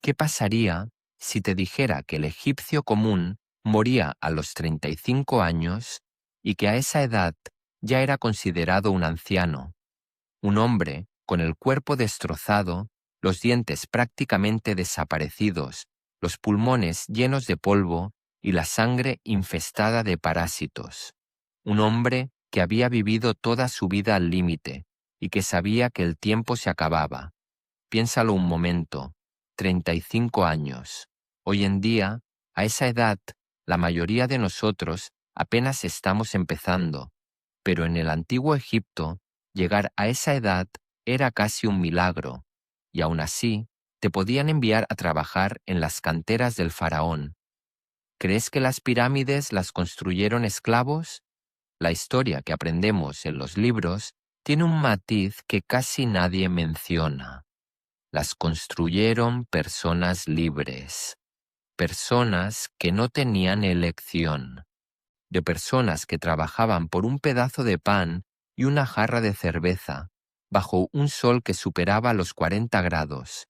¿Qué pasaría si te dijera que el egipcio común moría a los 35 años y que a esa edad ya era considerado un anciano, un hombre con el cuerpo destrozado, los dientes prácticamente desaparecidos, los pulmones llenos de polvo y la sangre infestada de parásitos? Un hombre que había vivido toda su vida al límite y que sabía que el tiempo se acababa. Piénsalo un momento, 35 años. Hoy en día, a esa edad, la mayoría de nosotros apenas estamos empezando, pero en el antiguo Egipto, llegar a esa edad era casi un milagro, y aún así, te podían enviar a trabajar en las canteras del faraón. ¿Crees que las pirámides las construyeron esclavos? La historia que aprendemos en los libros tiene un matiz que casi nadie menciona. Las construyeron personas libres, personas que no tenían elección, de personas que trabajaban por un pedazo de pan y una jarra de cerveza, bajo un sol que superaba los 40 grados,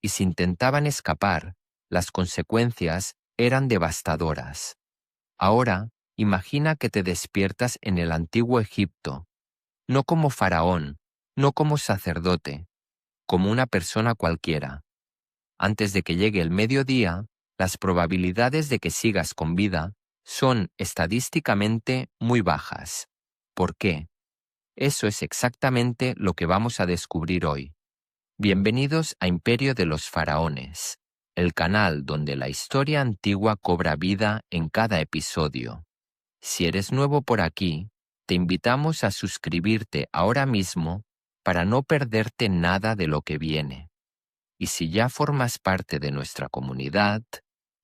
y si intentaban escapar, las consecuencias eran devastadoras. Ahora, imagina que te despiertas en el antiguo Egipto, no como faraón, no como sacerdote, como una persona cualquiera. Antes de que llegue el mediodía, las probabilidades de que sigas con vida son estadísticamente muy bajas. ¿Por qué? Eso es exactamente lo que vamos a descubrir hoy. Bienvenidos a Imperio de los Faraones, el canal donde la historia antigua cobra vida en cada episodio. Si eres nuevo por aquí, te invitamos a suscribirte ahora mismo para no perderte nada de lo que viene. Y si ya formas parte de nuestra comunidad,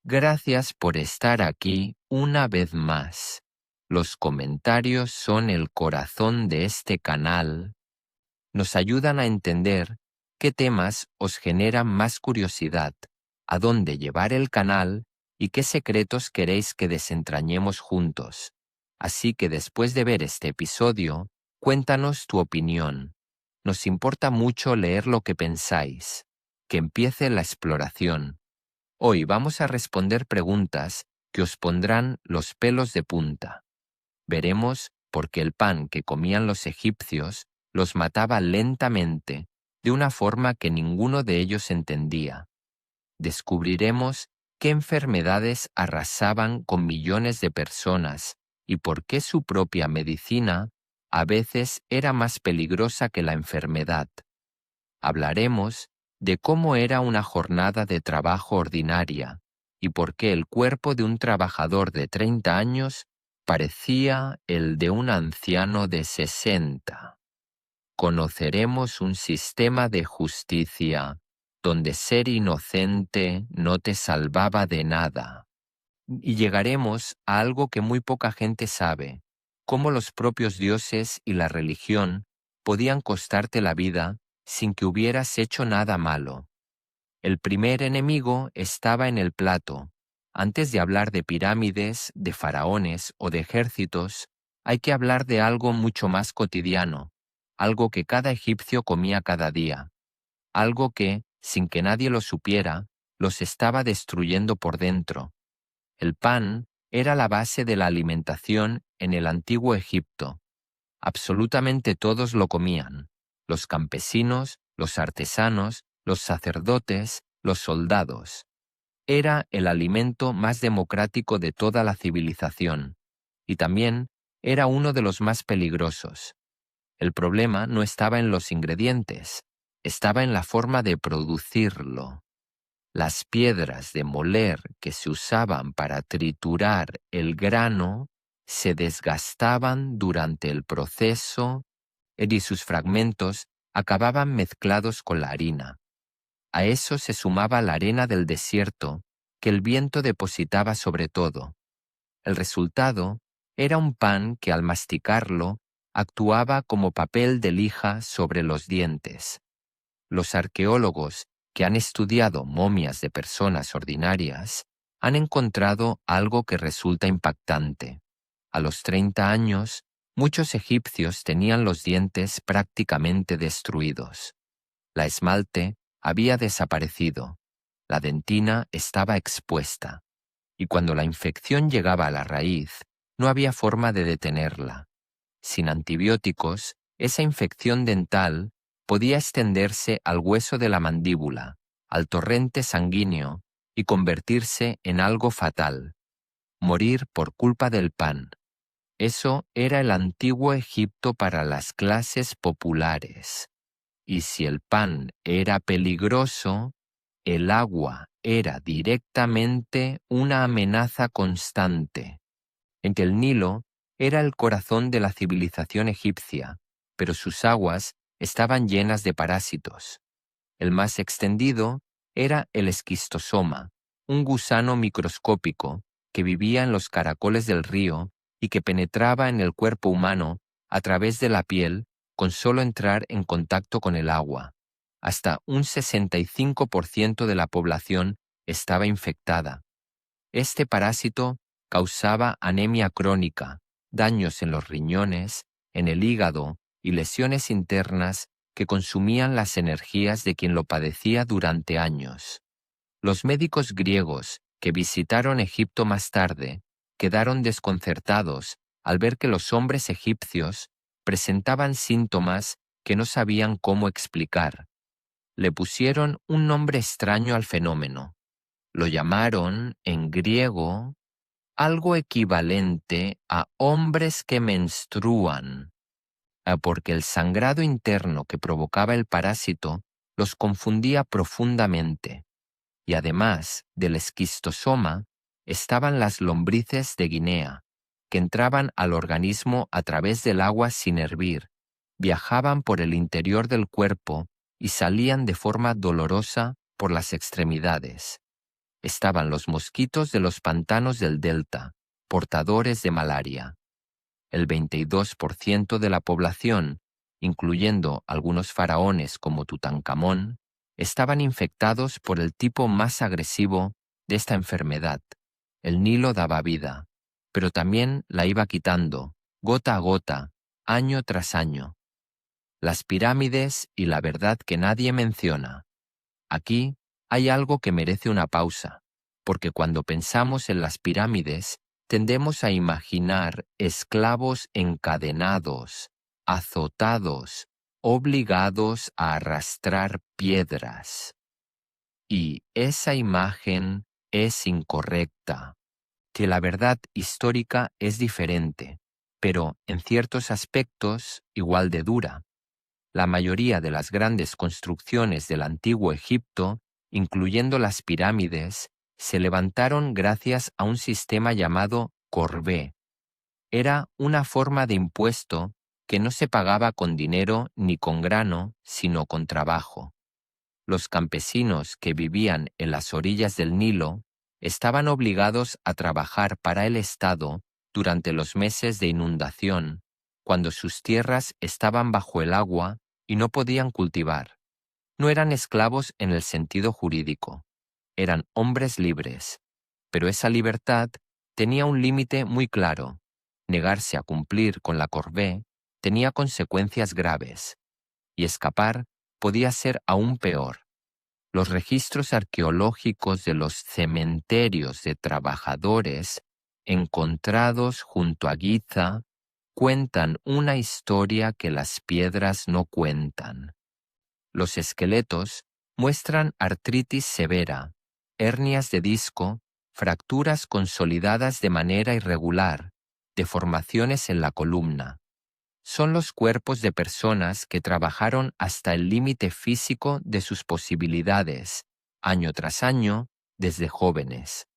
gracias por estar aquí una vez más. Los comentarios son el corazón de este canal. Nos ayudan a entender qué temas os generan más curiosidad, a dónde llevar el canal y qué secretos queréis que desentrañemos juntos. Así que después de ver este episodio, cuéntanos tu opinión. Nos importa mucho leer lo que pensáis. Que empiece la exploración. Hoy vamos a responder preguntas que os pondrán los pelos de punta. Veremos por qué el pan que comían los egipcios los mataba lentamente, de una forma que ninguno de ellos entendía. Descubriremos qué enfermedades arrasaban con millones de personas y por qué su propia medicina a veces era más peligrosa que la enfermedad. Hablaremos de cómo era una jornada de trabajo ordinaria y por qué el cuerpo de un trabajador de 30 años parecía el de un anciano de 60. Conoceremos un sistema de justicia donde ser inocente no te salvaba de nada. Y llegaremos a algo que muy poca gente sabe, cómo los propios dioses y la religión podían costarte la vida sin que hubieras hecho nada malo. El primer enemigo estaba en el plato. Antes de hablar de pirámides, de faraones o de ejércitos, hay que hablar de algo mucho más cotidiano, algo que cada egipcio comía cada día, algo que, sin que nadie lo supiera, los estaba destruyendo por dentro. El pan era la base de la alimentación en el antiguo Egipto. Absolutamente todos lo comían: los campesinos, los artesanos, los sacerdotes, los soldados. Era el alimento más democrático de toda la civilización, y también era uno de los más peligrosos. El problema no estaba en los ingredientes, estaba en la forma de producirlo. Las piedras de moler que se usaban para triturar el grano se desgastaban durante el proceso y sus fragmentos acababan mezclados con la harina. A eso se sumaba la arena del desierto que el viento depositaba sobre todo. El resultado era un pan que al masticarlo actuaba como papel de lija sobre los dientes. Los arqueólogos que han estudiado momias de personas ordinarias han encontrado algo que resulta impactante. A los 30 años, muchos egipcios tenían los dientes prácticamente destruidos. La esmalte había desaparecido. La dentina estaba expuesta, y cuando la infección llegaba a la raíz, no había forma de detenerla. Sin antibióticos, esa infección dental podía extenderse al hueso de la mandíbula, al torrente sanguíneo, y convertirse en algo fatal: morir por culpa del pan. Eso era el antiguo Egipto para las clases populares. Y si el pan era peligroso, el agua era directamente una amenaza constante. En que el Nilo era el corazón de la civilización egipcia, pero sus aguas estaban llenas de parásitos. El más extendido era el esquistosoma, un gusano microscópico que vivía en los caracoles del río y que penetraba en el cuerpo humano a través de la piel con solo entrar en contacto con el agua. Hasta un 65% de la población estaba infectada. Este parásito causaba anemia crónica, daños en los riñones, en el hígado y lesiones internas que consumían las energías de quien lo padecía durante años. Los médicos griegos que visitaron Egipto más tarde quedaron desconcertados al ver que los hombres egipcios presentaban síntomas que no sabían cómo explicar. Le pusieron un nombre extraño al fenómeno. Lo llamaron, en griego, algo equivalente a hombres que menstruan, porque el sangrado interno que provocaba el parásito los confundía profundamente. Y además del esquistosoma, estaban las lombrices de Guinea, que entraban al organismo a través del agua sin hervir, viajaban por el interior del cuerpo y salían de forma dolorosa por las extremidades. Estaban los mosquitos de los pantanos del delta, portadores de malaria. El 22% de la población, incluyendo algunos faraones como Tutankamón, estaban infectados por el tipo más agresivo de esta enfermedad. El Nilo daba vida, pero también la iba quitando, gota a gota, año tras año. Las pirámides y la verdad que nadie menciona. Aquí hay algo que merece una pausa, porque cuando pensamos en las pirámides, tendemos a imaginar esclavos encadenados, azotados, obligados a arrastrar piedras. Y esa imagen es incorrecta, que la verdad histórica es diferente, pero en ciertos aspectos igual de dura. La mayoría de las grandes construcciones del antiguo Egipto, incluyendo las pirámides, se levantaron gracias a un sistema llamado corvée. Era una forma de impuesto que no se pagaba con dinero ni con grano, sino con trabajo. Los campesinos que vivían en las orillas del Nilo estaban obligados a trabajar para el Estado durante los meses de inundación, cuando sus tierras estaban bajo el agua y no podían cultivar. No eran esclavos en el sentido jurídico, eran hombres libres, pero esa libertad tenía un límite muy claro. Negarse a cumplir con la corvée tenía consecuencias graves, y escapar podía ser aún peor. Los registros arqueológicos de los cementerios de trabajadores encontrados junto a Giza cuentan una historia que las piedras no cuentan. Los esqueletos muestran artritis severa, hernias de disco, fracturas consolidadas de manera irregular, deformaciones en la columna. Son los cuerpos de personas que trabajaron hasta el límite físico de sus posibilidades, año tras año, desde jóvenes.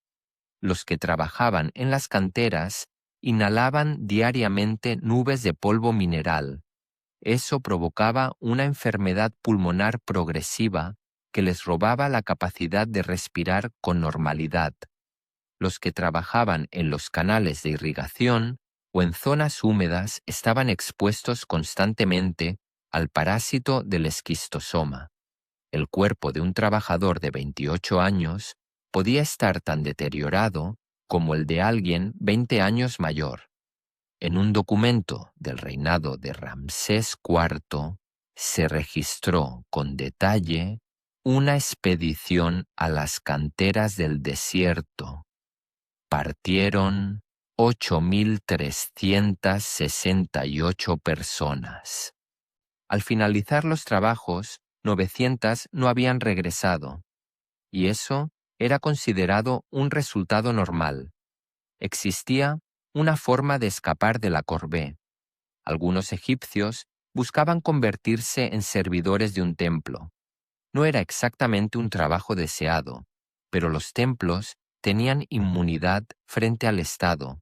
Los que trabajaban en las canteras inhalaban diariamente nubes de polvo mineral. Eso provocaba una enfermedad pulmonar progresiva que les robaba la capacidad de respirar con normalidad. Los que trabajaban en los canales de irrigación o en zonas húmedas estaban expuestos constantemente al parásito del esquistosoma. El cuerpo de un trabajador de 28 años podía estar tan deteriorado como el de alguien 20 años mayor. En un documento del reinado de Ramsés IV se registró con detalle una expedición a las canteras del desierto. Partieron 8.368 personas. Al finalizar los trabajos, 900 no habían regresado, y eso era considerado un resultado normal. Existía una forma de escapar de la corvée. Algunos egipcios buscaban convertirse en servidores de un templo. No era exactamente un trabajo deseado, pero los templos tenían inmunidad frente al Estado.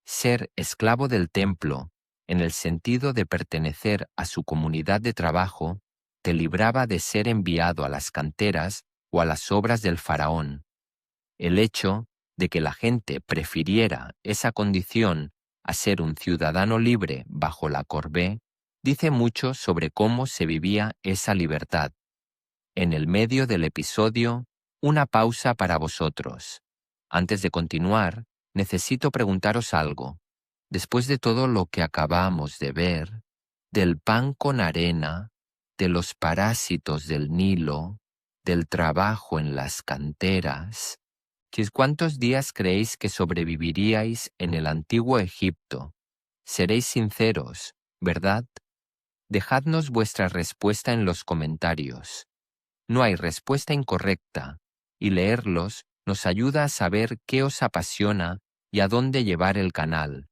Ser esclavo del templo, en el sentido de pertenecer a su comunidad de trabajo, te libraba de ser enviado a las canteras o a las obras del faraón. El hecho de que la gente prefiriera esa condición a ser un ciudadano libre bajo la corvée dice mucho sobre cómo se vivía esa libertad. En el medio del episodio, una pausa para vosotros. Antes de continuar, necesito preguntaros algo. Después de todo lo que acabamos de ver, del pan con arena, de los parásitos del Nilo, del trabajo en las canteras, ¿cuántos días creéis que sobreviviríais en el antiguo Egipto? Seréis sinceros, ¿verdad? Dejadnos vuestra respuesta en los comentarios. No hay respuesta incorrecta, y leerlos nos ayuda a saber qué os apasiona y a dónde llevar el canal.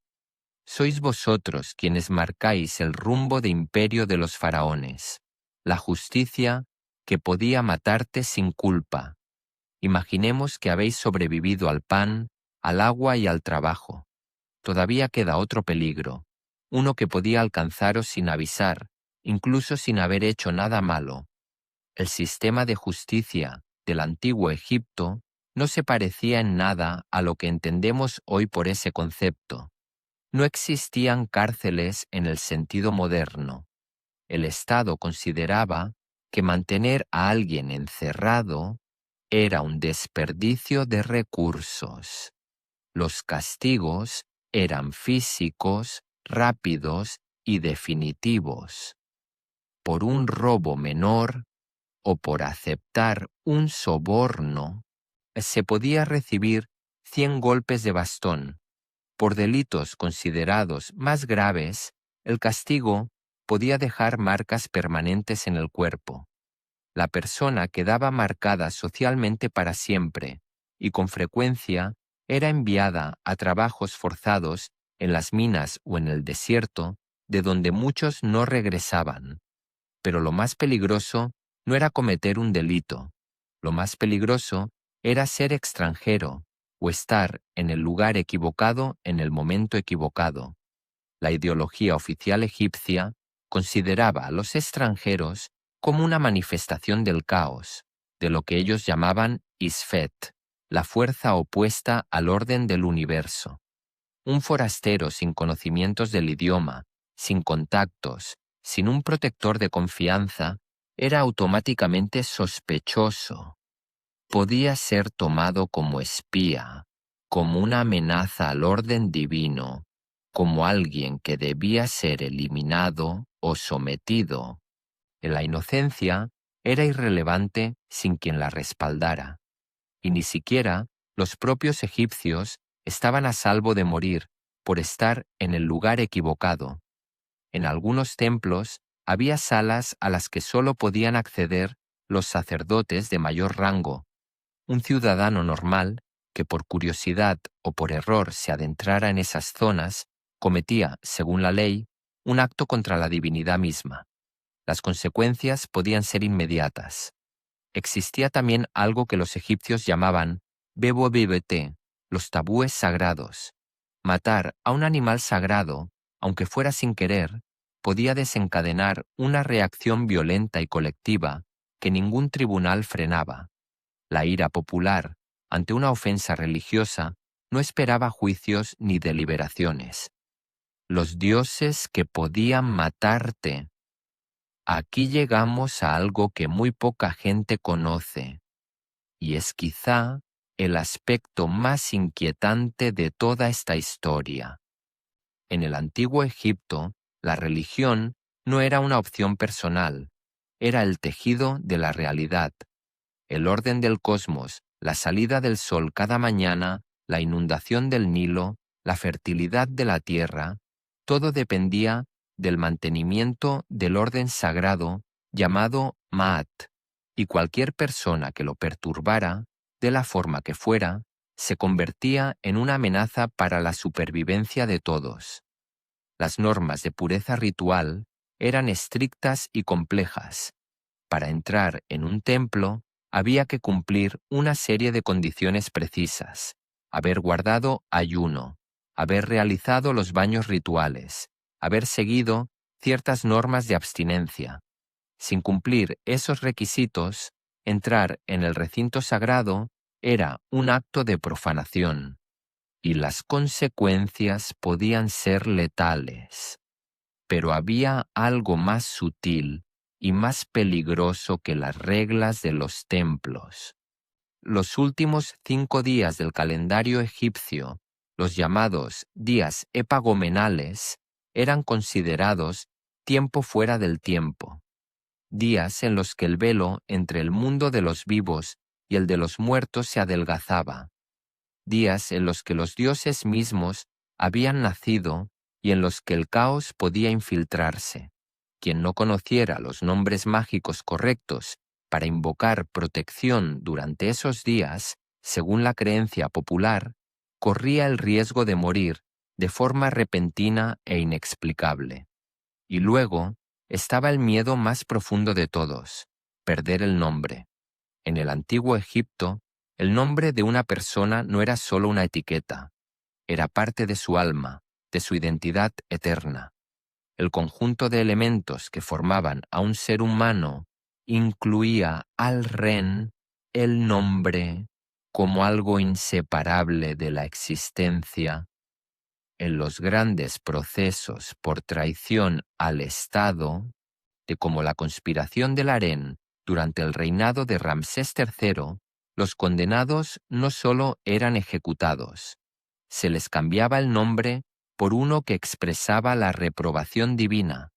Sois vosotros quienes marcáis el rumbo de imperio de los faraones, la justicia que podía matarte sin culpa. Imaginemos que habéis sobrevivido al pan, al agua y al trabajo. Todavía queda otro peligro, uno que podía alcanzaros sin avisar, incluso sin haber hecho nada malo. El sistema de justicia del antiguo Egipto no se parecía en nada a lo que entendemos hoy por ese concepto. No existían cárceles en el sentido moderno. El Estado consideraba que mantener a alguien encerrado era un desperdicio de recursos. Los castigos eran físicos, rápidos y definitivos. Por un robo menor o por aceptar un soborno, se podía recibir 100 golpes de bastón. Por delitos considerados más graves, el castigo podía dejar marcas permanentes en el cuerpo. La persona quedaba marcada socialmente para siempre y con frecuencia era enviada a trabajos forzados en las minas o en el desierto, de donde muchos no regresaban. Pero lo más peligroso no era cometer un delito. Lo más peligroso era ser extranjero o estar en el lugar equivocado en el momento equivocado. La ideología oficial egipcia consideraba a los extranjeros como una manifestación del caos, de lo que ellos llamaban Isfet, la fuerza opuesta al orden del universo. Un forastero sin conocimientos del idioma, sin contactos, sin un protector de confianza, era automáticamente sospechoso. Podía ser tomado como espía, como una amenaza al orden divino, como alguien que debía ser eliminado o sometido. La inocencia era irrelevante sin quien la respaldara, y ni siquiera los propios egipcios estaban a salvo de morir por estar en el lugar equivocado. En algunos templos había salas a las que solo podían acceder los sacerdotes de mayor rango. Un ciudadano normal, que por curiosidad o por error se adentrara en esas zonas, cometía, según la ley, un acto contra la divinidad misma. Las consecuencias podían ser inmediatas. Existía también algo que los egipcios llamaban bebo bibete, los tabúes sagrados. Matar a un animal sagrado, aunque fuera sin querer, podía desencadenar una reacción violenta y colectiva que ningún tribunal frenaba. La ira popular, ante una ofensa religiosa, no esperaba juicios ni deliberaciones. Los dioses que podían matarte. Aquí llegamos a algo que muy poca gente conoce, y es quizá el aspecto más inquietante de toda esta historia. En el antiguo Egipto, la religión no era una opción personal. era el tejido de la realidad. El orden del cosmos, la salida del sol cada mañana, la inundación del Nilo, la fertilidad de la tierra, todo dependía del mantenimiento del orden sagrado llamado Ma'at, y cualquier persona que lo perturbara, de la forma que fuera, se convertía en una amenaza para la supervivencia de todos. Las normas de pureza ritual eran estrictas y complejas. Para entrar en un templo, había que cumplir una serie de condiciones precisas: haber guardado ayuno, haber realizado los baños rituales, haber seguido ciertas normas de abstinencia. Sin cumplir esos requisitos, entrar en el recinto sagrado era un acto de profanación, y las consecuencias podían ser letales. Pero había algo más sutil y más peligroso que las reglas de los templos. Los últimos 5 días del calendario egipcio, los llamados días epagomenales, eran considerados tiempo fuera del tiempo, días en los que el velo entre el mundo de los vivos y el de los muertos se adelgazaba, días en los que los dioses mismos habían nacido y en los que el caos podía infiltrarse. Quien no conociera los nombres mágicos correctos para invocar protección durante esos días, según la creencia popular, corría el riesgo de morir de forma repentina e inexplicable. Y luego estaba el miedo más profundo de todos: perder el nombre. En el antiguo Egipto, el nombre de una persona no era solo una etiqueta, era parte de su alma, de su identidad eterna. El conjunto de elementos que formaban a un ser humano incluía al Ren, el nombre, como algo inseparable de la existencia. En los grandes procesos por traición al Estado, de como la conspiración del harén durante el reinado de Ramsés III, los condenados no solo eran ejecutados, se les cambiaba el nombre por uno que expresaba la reprobación divina,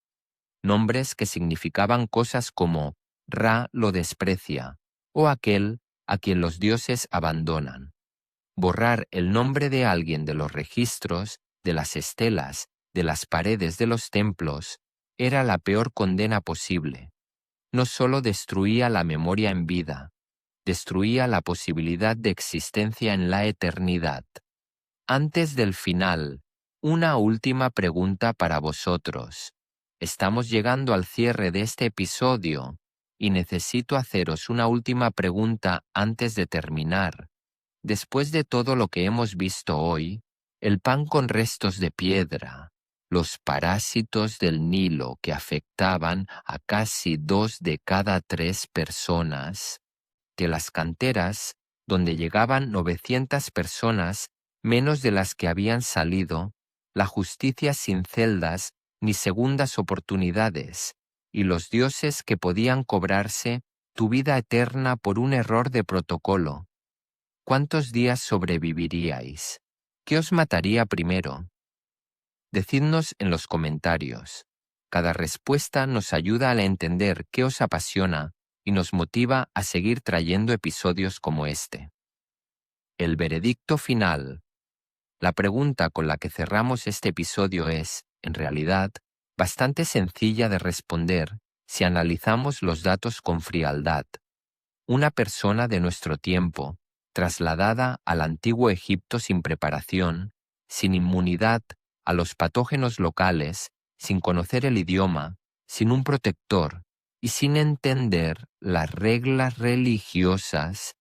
nombres que significaban cosas como Ra lo desprecia o aquel a quien los dioses abandonan. Borrar el nombre de alguien de los registros, de las estelas, de las paredes de los templos, era la peor condena posible. No solo destruía la memoria en vida, destruía la posibilidad de existencia en la eternidad. Antes del final, una última pregunta para vosotros. Estamos llegando al cierre de este episodio y necesito haceros una última pregunta antes de terminar. Después de todo lo que hemos visto hoy, el pan con restos de piedra, los parásitos del Nilo que afectaban a casi 2 de cada 3 personas, que las canteras, donde llegaban 900 personas, menos de las que habían salido, la justicia sin celdas ni segundas oportunidades, y los dioses que podían cobrarse tu vida eterna por un error de protocolo. ¿Cuántos días sobreviviríais? ¿Qué os mataría primero? Decidnos en los comentarios. Cada respuesta nos ayuda a entender qué os apasiona y nos motiva a seguir trayendo episodios como este. El veredicto final. La pregunta con la que cerramos este episodio es, en realidad, bastante sencilla de responder si analizamos los datos con frialdad. Una persona de nuestro tiempo, trasladada al antiguo Egipto sin preparación, sin inmunidad a los patógenos locales, sin conocer el idioma, sin un protector y sin entender las reglas religiosas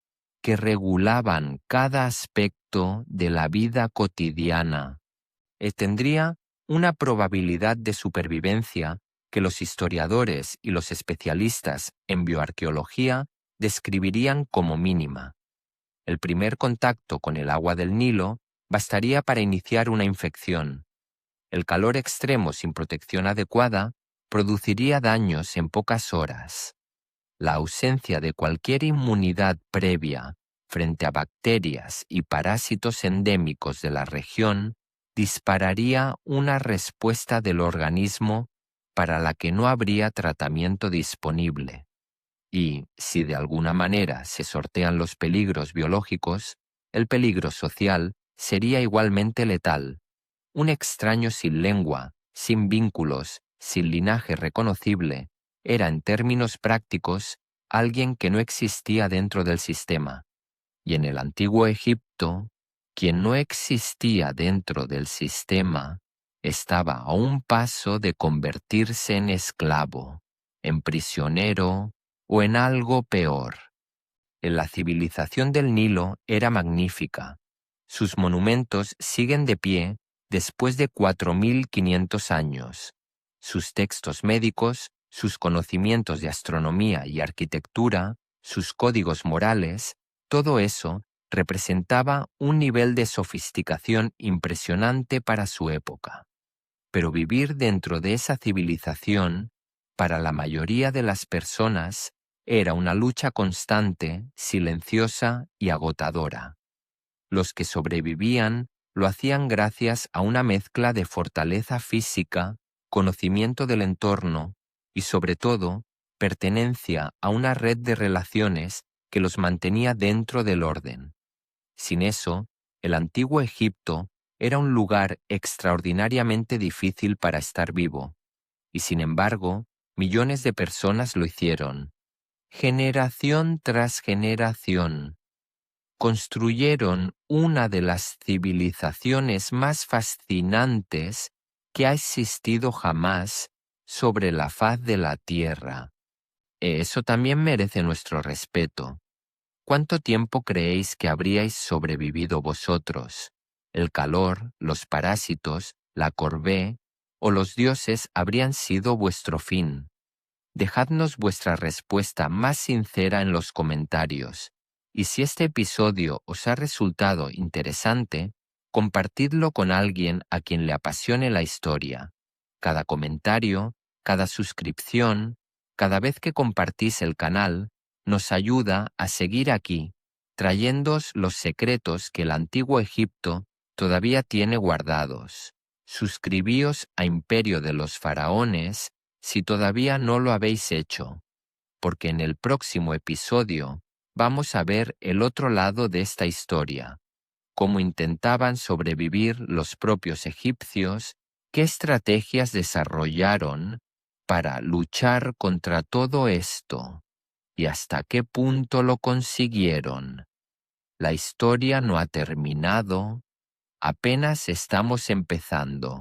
que regulaban cada aspecto de la vida cotidiana, tendría una probabilidad de supervivencia que los historiadores y los especialistas en bioarqueología describirían como mínima. El primer contacto con el agua del Nilo bastaría para iniciar una infección. El calor extremo sin protección adecuada produciría daños en pocas horas. La ausencia de cualquier inmunidad previa frente a bacterias y parásitos endémicos de la región dispararía una respuesta del organismo para la que no habría tratamiento disponible. Y, si de alguna manera se sortean los peligros biológicos, el peligro social sería igualmente letal. Un extraño sin lengua, sin vínculos, sin linaje reconocible, era en términos prácticos alguien que no existía dentro del sistema. Y en el antiguo Egipto, quien no existía dentro del sistema estaba a un paso de convertirse en esclavo, en prisionero o en algo peor. La civilización del Nilo era magnífica. Sus monumentos siguen de pie después de 4.500 años. Sus textos médicos, sus conocimientos de astronomía y arquitectura, sus códigos morales, todo eso representaba un nivel de sofisticación impresionante para su época. Pero vivir dentro de esa civilización, para la mayoría de las personas, era una lucha constante, silenciosa y agotadora. Los que sobrevivían lo hacían gracias a una mezcla de fortaleza física, conocimiento del entorno y, sobre todo, pertenencia a una red de relaciones que los mantenía dentro del orden. Sin eso, el antiguo Egipto era un lugar extraordinariamente difícil para estar vivo, y sin embargo, millones de personas lo hicieron. Generación tras generación, construyeron una de las civilizaciones más fascinantes que ha existido jamás sobre la faz de la Tierra. Eso también merece nuestro respeto. ¿Cuánto tiempo creéis que habríais sobrevivido vosotros? El calor, los parásitos, la corvée o los dioses habrían sido vuestro fin. Dejadnos vuestra respuesta más sincera en los comentarios. Y si este episodio os ha resultado interesante, compartidlo con alguien a quien le apasione la historia. Cada comentario, cada suscripción, cada vez que compartís el canal, nos ayuda a seguir aquí, trayéndoos los secretos que el antiguo Egipto todavía tiene guardados. Suscribíos a Imperio de los Faraones si todavía no lo habéis hecho, porque en el próximo episodio vamos a ver el otro lado de esta historia, cómo intentaban sobrevivir los propios egipcios, qué estrategias desarrollaron para luchar contra todo esto y hasta qué punto lo consiguieron. La historia no ha terminado, apenas estamos empezando.